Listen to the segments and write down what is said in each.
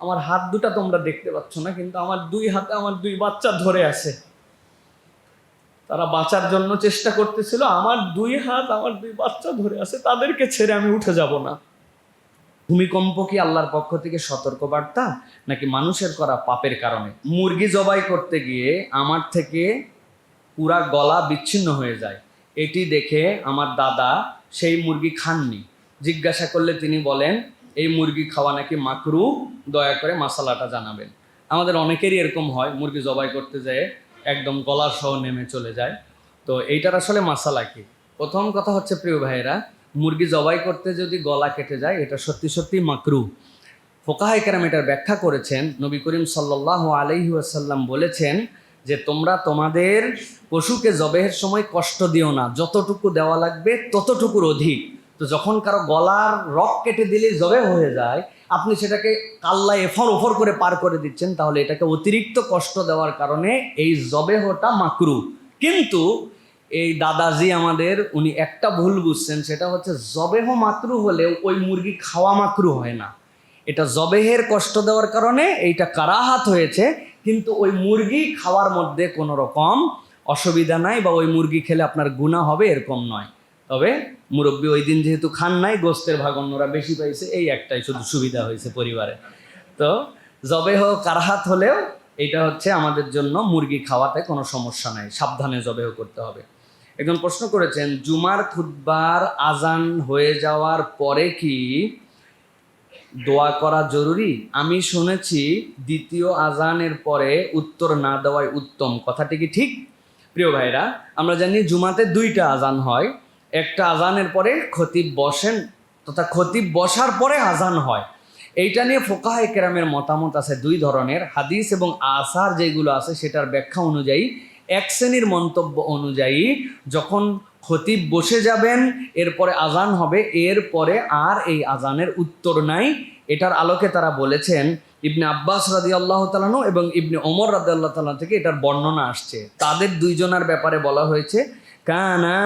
আমার হাত দুটা তোমরা দেখতে পাচ্ছ না, কিন্তু আমার দুই হাতে আমার দুই বাচ্চা ধরে আছে। তারা বাঁচার জন্য চেষ্টা করতেছিল, আমার দুই হাত আমার দুই বাচ্চা ধরে আছে, তাদেরকে ছেড়ে আমি উঠে যাব না। ভূমিকম্প কি আল্লাহর পক্ষ থেকে সতর্কবার্তা, নাকি মানুষের করা পাপের কারণে? মুরগি জবাই করতে গিয়ে আমার থেকে পুরা গলা বিচ্ছিন্ন হয়ে যায়, এটি দেখে আমার দাদা সেই মুরগি খাননি। জিজ্ঞাসা করলে তিনি বলেন, এই মুরগি খাওয়া নাকি মাকরু, দয়া করে মাসালাটা জানাবেন। আমাদের অনেকেরই এরকম হয়, মুরগি জবাই করতে যেয়ে একদম গলা সহ নেমে চলে যায়। তো এইটার আসলে মাসালা কি? প্রথম কথা হচ্ছে প্রিয় ভাইয়েরা, মুরগি জবাই করতে যদি গলা কেটে যায় এটা সত্যি সত্যি মাকরু। ফুকাহায়ে কেরাম এটার ব্যাখ্যা করেছেন। নবী করিম সাল্লাল্লাহু আলাইহি ওয়াসাল্লাম বলেছেন যে তোমরা তোমাদের পশুকে জবেহের সময় কষ্ট দিও না, যতটুকু দেওয়া লাগবে ততটুকুর অধিক। তো যখন কারো গলার রক কেটে দিলে জবে হয়ে যায়, আপনি সেটাকে কাল্লায় এফর ওফর করে পার করে দিচ্ছেন, তাহলে এটাকে অতিরিক্ত কষ্ট দেওয়ার কারণে এই জবেহটা মাকরু। কিন্তু এই দাদাজি আমাদের উনি একটা ভুল বুঝছেন, সেটা হচ্ছে জবেহ মাকরু হলেও ওই মুরগি খাওয়া মাকরু হয় না। এটা জবেহের কষ্ট দেওয়ার কারণে এইটা কারাহাত হয়েছে, কিন্তু ওই মুরগি খাওয়ার মধ্যে কোনো রকম অসুবিধা নাই, বা ওই মুরগি খেলে আপনার গুনাহ হবে এরকম নয়। তবে মুরব্বী ওই দিন যেহেতু খান নাই, গোস্তের ভাগ অন্যরা বেশি পাইছে, এই একটাই শুধু সুবিধা হয়েছে পরিবারে। তো জবেহ কারাহাত হলেও এইটা হচ্ছে আমাদের জন্য মুরগি খাওয়াতে কোনো সমস্যা নাই, সাবধানে জবেহ করতে হবে। একজন প্রশ্ন করেছেন, জুমার খুতবার আজান হয়ে যাওয়ার পরে কি দোয়া করা জরুরি? আমি শুনেছি দ্বিতীয় আজানের পরে উত্তর না দেওয়াই উত্তম, কথাটি কি ঠিক? প্রিয় ভাইরা, আমরা জানি জুমাতে দুইটা আজান হয়। একটা আজানের পরে খতিব বসেন, তথা খতিব বসার পরে আজান হয়। এইটা নিয়ে ফুকাহায়ে কেরামের মতামত আছে দুই ধরনের। হাদিস এবং আসার যেগুলো আছে সেটার ব্যাখ্যা অনুযায়ী, এক শ্রেণীর মন্তব্য অনুযায়ী যখন খতিব বসে যাবেন এরপরে আজান হবে, এরপরে আর এই আজানের উত্তর নাই। এটার আলোকে তারা বলেছেন, ইবনে আব্বাস রাদিয়াল্লাহু তাআলা আনহু এবং ইবনে ওমর রাদিয়াল্লাহু তাআলা থেকে এটার বর্ণনা আসছে। তাদের দুইজনের ব্যাপারে বলা হয়েছে, কানা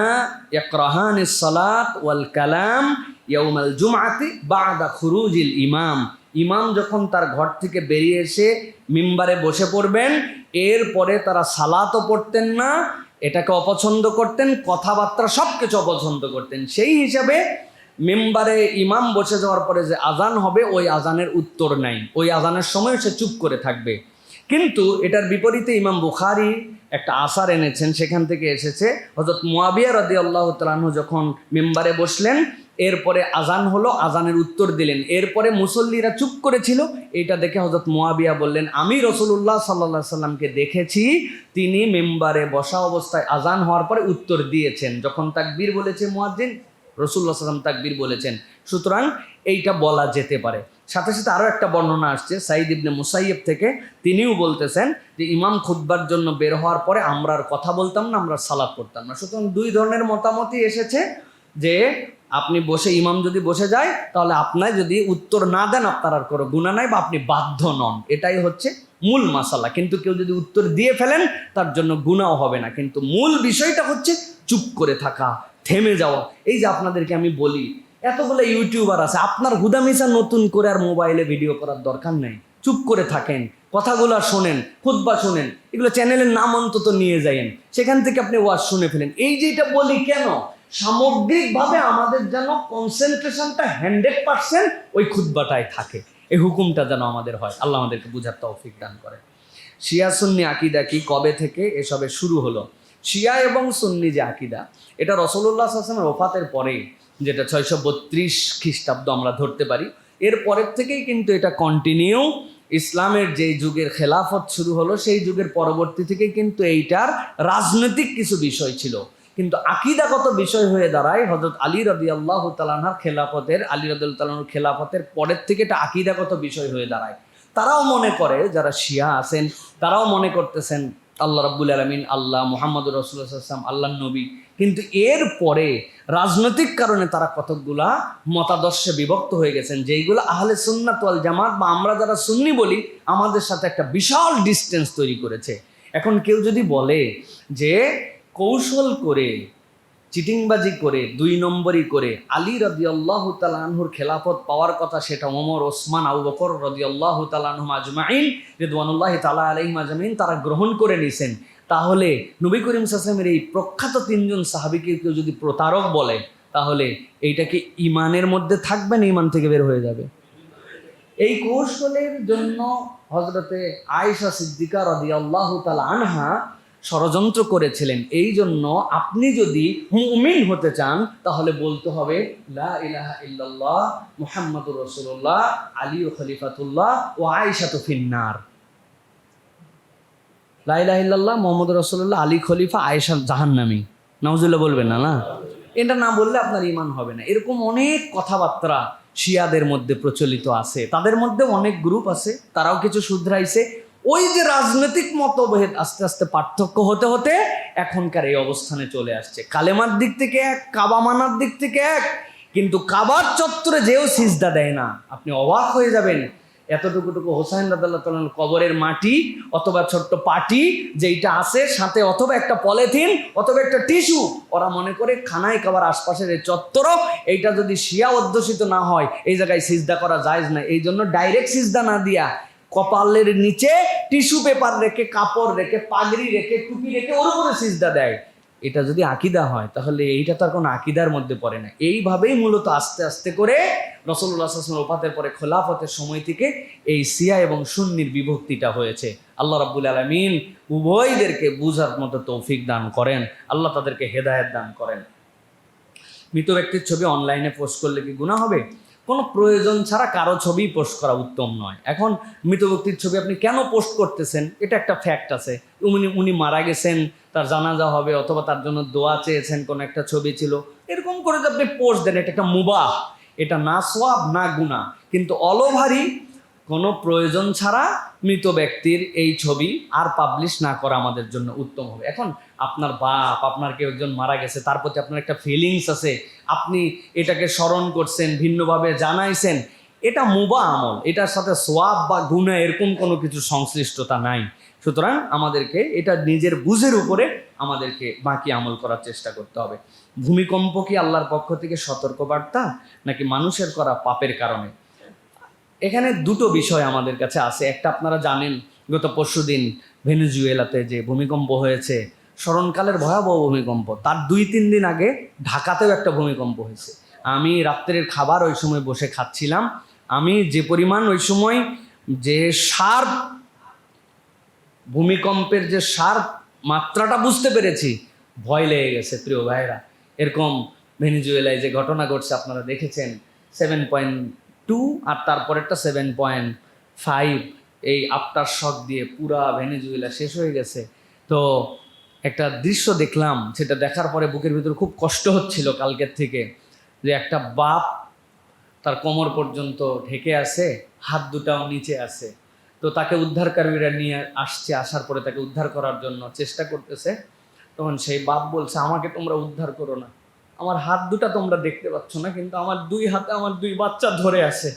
ইয়াকরাহানিস সালাত ওয়াল কালাম ইয়াউমাল জুমআতি বা'দা খুরুজিল ইমাম। ইমাম যখন তার ঘর থেকে বেরিয়ে এসে মিম্বারে বসে পড়বেন, এরপরে তারা সালাতও পড়তেন না, এটাকে অপছন্দ করতেন, কথাবার্তা সব কিছু অপছন্দ করতেন। সেই হিসাবে মেম্বারে ইমাম বসে যাওয়ার পরে যে আজান হবে, ওই আজানের উত্তর নাই, ওই আজানের সময় সে চুপ করে থাকবে। কিন্তু এটার বিপরীতে ইমাম বুখারী একটা আসার এনেছেন, সেখান থেকে এসেছে হযরত মুয়াবিয়া রাদিয়াল্লাহু তাআলা আনহু যখন মেম্বারে বসলেন, এরপরে আজান হলো, আজানের উত্তর দিলেন, এরপরে মুসল্লিরা চুপ করেছিল। এটা দেখে হযরত মুয়াবিয়া বললেন, আমি রাসূলুল্লাহ সাল্লাল্লাহু আলাইহি সাল্লামকে দেখেছি, তিনি মেম্বারে বসা অবস্থায় আজান হওয়ার পরে উত্তর দিয়েছেন। যখন তাকবীর বলেছে মুয়াজ্জিন, রাসূলুল্লাহ সাল্লাল্লাহু আলাইহি ওয়াসাল্লাম তাকবীর বলেছেন। সুতরাং এইটা বলা যেতে পারে। সাথে সাথে আরও একটা বর্ণনা আসছে সাঈদ ইবনে মুসাইয়্যিব থেকে, তিনিও বলতেছেন যে ইমাম খুতবার জন্য বের হওয়ার পরে আমরা আর কথা বলতাম না, আমরা সালাত পড়তাম না। সুতরাং দুই ধরনের মতামতই এসেছে যে আপনি বসে, ইমাম যদি বসে যায় তাহলে আপনার যদি উত্তর না দেন আপনার আর কোনো গুনাহ নাই, বা আপনি বাধ্য নন, এটাই হচ্ছে মূল মাসালা। কিন্তু কেউ যদি উত্তর দিয়ে ফেলেন তার জন্য গুনাহ হবে না, কিন্তু মূল বিষয়টা হচ্ছে চুপ করে থাকা, থেমে যাওয়া। এই যে আপনাদেরকে আমি বলি, এতগুলো ইউটিউবার আছে, আপনার হুদামিসা নতুন করে আর মোবাইলে ভিডিও করার দরকার নেই, চুপ করে থাকেন, কথাগুলো শোনেন, খুতবা শোনেন, এগুলো চ্যানেলের নাম অন্তত নিয়ে যায়েন, সেখান থেকে আপনি ওয়াজ শুনে ফেলেন। এই যে এটা বলি কেন, সামগ্রিকভাবে আমাদের যেন কনসেন্ট্রেশনটা 100% ওই খুতবাটায় থাকে, এই হুকুমটা যেন আমাদের হয়। আল্লাহ আমাদেরকে বুঝার তৌফিক দান করে। শিয়া সুন্নি আকিদা কি, কবে থেকে এসবে শুরু হলো? শিয়া এবং সুন্নি যে আকিদা, এটা রাসূলুল্লাহ সাল্লাল্লাহু আলাইহি ওয়াসাল্লামের ওফাতের পরে, যেটা 632 খ্রিস্টাব্দ আমরা ধরতে পারি, এর পরের থেকেই কিন্তু এটা কন্টিনিউ। ইসলামের যে যুগের খেলাফত শুরু হলো, সেই যুগের পরবর্তী থেকেই কিন্তু এইটার রাজনৈতিক কিছু বিষয় ছিল, কিন্তু আকিদাগত বিষয় হয়ে দাঁড়ায় হযরত আলী রাদিয়াল্লাহু তাআলা আনহুর খেলাফতের, আলী রাদিয়াল্লাহু তাআলা আনহুর খেলাফতের পরের থেকে এটা আকিদাগত বিষয় হয়ে দাঁড়ায়। তারাও মনে করে, যারা শিয়া আছেন তারাও মনে করতেছেন আল্লাহ রাব্বুল আলামিন আল্লাহ, মুহাম্মদুর রাসূলুল্লাহ সাল্লাল্লাহু আলাইহি ওয়াসাল্লাম আল্লাহর নবী। কিন্তু এর পরে রাজনৈতিক কারণে তারা কতকগুলা মতাদর্শে বিভক্ত হয়ে গেছেন, যেইগুলো আহলে সুন্নাত ওয়াল জামাত বা আমরা যারা সুন্নি বলি, আমাদের সাথে একটা বিশাল ডিস্টেন্স তৈরি করেছে। এখন কেউ যদি বলে যে কৌশল করে চিটিংবাজি করে 2 নম্বরই করে আলী রাদিয়াল্লাহু তাআলা আনহুর খেলাফত পাওয়ার কথা সেটা ওমর, ওসমান, আবু বকর রাদিয়াল্লাহু তাআলা আনহুম আজমাইন রিদওয়ানুল্লাহি তাআলা আলাইহিম আজমাইন তারা গ্রহণ করে নিয়েছেন। তাহলে নবী করিম সাল্লাল্লাহু আলাইহি ওয়াসাল্লামের এই প্রখ্যাত 3 জন সাহাবীকে কেউ যদি প্রতারক বলে, তাহলে এইটা কি ঈমানের মধ্যে থাকবে না ঈমান থেকে বের হয়ে যাবে? এই কৌশলের জন্য হযরতে আয়েশা সিদ্দিকা রাদিয়াল্লাহু তাআলা আনহা ষড়যন্ত্র করেছিলেন। এই জন্য আপনি যদি মুমিন হতে চান তাহলে বলতে হবে লা ইলাহা ইল্লাল্লাহ মুহাম্মাদুর রাসূলুল্লাহ আলী খলিফাতুল্লাহ ও আয়েশাতু ফিন্নার। লা ইলাহা ইল্লাল্লাহ মুহাম্মাদুর রাসূলুল্লাহ আলী খলিফা আয়েশা জাহান্নামী। নাউজুবিল্লাহ বলবেন না? না, এটা না বললে আপনার ঈমান হবে না। এরকম অনেক কথাবার্তা শিয়াদের মধ্যে প্রচলিত আছে, তাদের মধ্যে অনেক গ্রুপ আছে, তারাও কিছু শুধরাইছে। ওই যে রাজনৈতিক মতভেদ আস্তে আস্তে পার্থক্য হতে হতে এখনকার এই অবস্থানে চলে আসছে। কালেমার দিক থেকে এক, কাবা মানার দিক থেকে এক, কিন্তু কাবার চত্বরে যেও সিজদা দেয় না। আপনি অবাক হয়ে যাবেন, এতটুকুটুকু হোসাইন রাদিয়াল্লাহু তাআলা কবরের মাটি অথবা ছোট্ট পাটি যেইটা আছে সাথে অথবা একটা পলিথিন অথবা একটা টিস্যু, ওরা মনে করে খানায় কাবার আশপাশের এই চত্বর, এইটা যদি শিয়া অধ্যুষিত না হয় এই জায়গায় সিজদা করা জায়েজ না। এই জন্য ডাইরেক্ট সিজদা না দিয়া কপালের নিচে টিস্যু পেপার রেখে, কাপড় রেখে, পাগড়ি রেখে, টুপি রেখে ওর উপরে সিজদা দেয়। এটা যদি আকীদা হয় তাহলে এইটা তো আর কোনো আকীদার মধ্যে পড়ে না। এইভাবেই মূলত আস্তে আস্তে করে রাসূলুল্লাহ সাল্লাল্লাহু আলাইহি ওয়াসাল্লাম ওফাতের পরে খেলাফতের সময় থেকে এই শিয়া এবং সুন্নির বিভক্তিটা হয়েছে। আল্লাহ রাব্বুল আলামিন উভয়দেরকে বুঝার মতো তৌফিক দান করেন, আল্লাহ তাদেরকে হেদায়েত দান করেন। মৃত ব্যক্তির ছবি অনলাইনে পোস্ট করলে কি গুনাহ হবে? কোনো প্রয়োজন ছাড়া কারো ছবি পোস্ট করা উত্তম নয়। এখন মৃত ব্যক্তির ছবি আপনি কেন পোস্ট করতেছেন, এটা একটা ফ্যাক্ট আছে। উনি মারা গেছেন, তার জানাজা হবে অথবা তার জন্য দোয়া চেয়েছেন, কোনো একটা ছবি ছিল, এরকম করে যে আপনি পোস্ট দেন, এটা একটা মুবাহ, এটা না সওয়াব না গুনাহ। কিন্তু অলভারি কোনো প্রয়োজন ছাড়া মৃত ব্যক্তির এই ছবি আর পাবলিশ না করা আমাদের জন্য উত্তম হবে। এখন আপনার বাপ, আপনার কেউ একজন মারা গেছে, তার প্রতি আপনার একটা ফিলিংস আছে, আপনি এটাকে স্মরণ করছেন, ভিন্নভাবে জানাইছেন, এটা মুবাহ আমল, এটার সাথে সওয়াব বা গুনাহ এরকম কোনো কিছু সংশ্লিষ্টতা নাই। সুতরাং আমাদেরকে এটা নিজের বুঝের উপরে আমাদেরকে বাকি আমল করার চেষ্টা করতে হবে। ভূমিকম্প কি আল্লাহর পক্ষ থেকে সতর্কবার্তা নাকি মানুষের করা পাপের কারণে? এখানে দুটো বিষয় আমাদের কাছে আছে। একটা আপনারা জানেন, গত পরশুদিন ভেনেজুয়েলাতে যে ভূমিকম্প হয়েছে, স্মরণকালের ভয়াবহ ভূমিকম্প। তার 2-3 দিন আগে ঢাকাতেও একটা ভূমিকম্প হয়েছে। আমি রাত্রের খাবার ওই সময় বসে খাচ্ছিলাম। আমি যে পরিমাণ ওই সময় যে শার্প ভূমিকম্পের যে শার্প মাত্রাটা বুঝতে পেরেছি, ভয় লেগে গেছে প্রিয় ভাইরা। এরকম ভেনেজুয়েলায় যে ঘটনা ঘটছে আপনারা দেখেছেন, 7.2 আর তারপরেরটা 7.5, এই আফটার শক দিয়ে পুরা ভেনেজুয়েলা শেষ হয়ে গেছে। তো একটা দৃশ্য দেখলাম, সেটা দেখার পরে বুকের ভিতরে খুব কষ্ট হচ্ছিল কালকের থেকে, যে একটা বাপ তার কোমর পর্যন্ত ঢেকে আছে, হাত দুটাও নিচে আছে। তো তাকে উদ্ধারকারীরা নিয়ে আসছে, আসার পরে তাকে উদ্ধার করার জন্য চেষ্টা করতেছে। তখন সেই বাপ বলছে, আমাকে তোমরা উদ্ধার করো না, আমার হাত দুটা তোমরা দেখতে পাচ্ছ না, কিন্তু আমার 2 হাতে আমার 2 বাচ্চা ধরে আছে।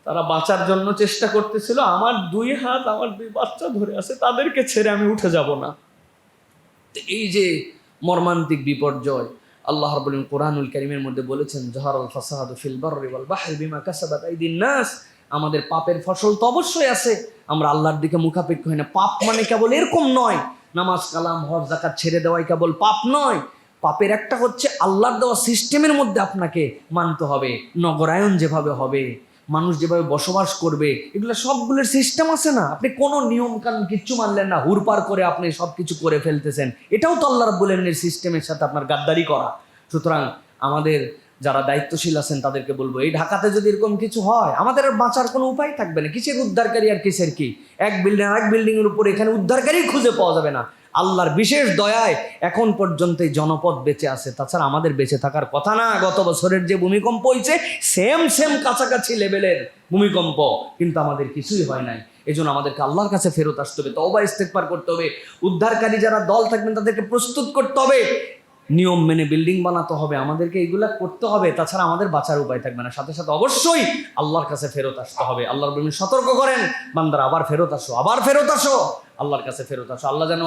তারা বাঁচার জন্য চেষ্টা করতেছিল, আমার 2 হাত আমার 2 বাচ্চা ধরে আছে, তাদেরকে ছেড়ে আমি উঠে যাব না। এই যে মর্মান্তিক বিপর্যয়, আল্লাহ রাব্বুল আলামিন কোরআনুল কারীমের মধ্যে বলেছেন, যাহারাল ফাসাদু ফিল বাররি ওয়াল বাহরি বিমা কাসাবাত আইদিন নাস। আমাদের পাপের ফসল তো অবশ্যই আছে, আমরা আল্লাহর দিকে মুখাপেক্ষ হই না। পাপ মানে কেবল এরকম নয়, নামাজ কালাম হজ যাকাত ছেড়ে দেওয়াই কেবল পাপ নয়। পাপের একটা হচ্ছে আল্লাহর দেওয়া সিস্টেমের মধ্যে আপনাকে মানতে হবে। নগরায়ন যেভাবে হবে, মানুষ যেভাবে বসবাস করবে, এগুলো সবগুলোর সিস্টেম আছে না। আপনি কোনো নিয়ম কানুন কিচ্ছু মানলেন না, হুড়পাড় করে আপনি সব কিছু করে ফেলতেছেন, এটাও তো আল্লাহ রাব্বুল আলামিনের সিস্টেমের সাথে আপনার গাদ্দারি করা। সুতরাং আমাদের যারা দায়িত্বশীল আছেন তাদেরকে বলবো, এই ঢাকাতে যদি এরকম কিছু হয়, আমাদের আর বাঁচার কোনো উপায় থাকবে না। কিসের উদ্ধারকারী আর কিসের কি? এক বিল্ডিংয়ের উপরে এখানে উদ্ধারকারী খুঁজে পাওয়া যাবে না। আল্লাহর বিশেষ দয়ায় এখন পর্যন্ত এই জনপদ বেঁচে আছে, তাছাড়া আমাদের বেঁচে থাকার কথা না। গত বছরের যে ভূমিকম্প হয়েছে, সেম কাছাকাছি লেভেলের ভূমিকম্প, কিন্তু আমাদের কিছুই হয় নাই। এই জন্য আমাদেরকে আল্লাহর কাছে ফেরত আসতে হবে, তওবা ইস্তেগফার করতে হবে। উদ্ধারকারী যারা দল থাকবেন তাদেরকে প্রস্তুত করতে হবে, নিয়ম মেনে বিল্ডিং বানাতে হবে, আমাদেরকে এইগুলা করতে হবে, তাছাড়া আমাদের বাঁচার উপায় থাকবে না। সাথে সাথে অবশ্যই আল্লাহর কাছে ফেরত আসতে হবে। আল্লাহ রাব্বুল আলামিন সতর্ক করেন, বান্দারা আবার ফেরত আসো, আবার ফেরত আসো, আল্লাহর কাছে ফেরত আসো। আল্লাহ যেন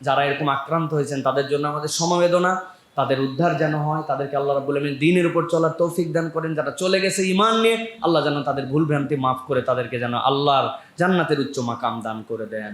যারা এরকম আক্রান্ত হয়েছেন তাদের জন্য আমাদের সমবেদনা, তাদের উদ্ধার যেন হয়, তাদেরকে আল্লাহ রাব্বুল আলামিন দ্বীনের উপর চলার তৌফিক দান করেন। যারা চলে গেছে ঈমান নিয়ে, আল্লাহ যেন তাদের ভুল ভ্রান্তি মাফ করে তাদেরকে যেন আল্লাহর জান্নাতের উচ্চ মাকাম দান করে দেন।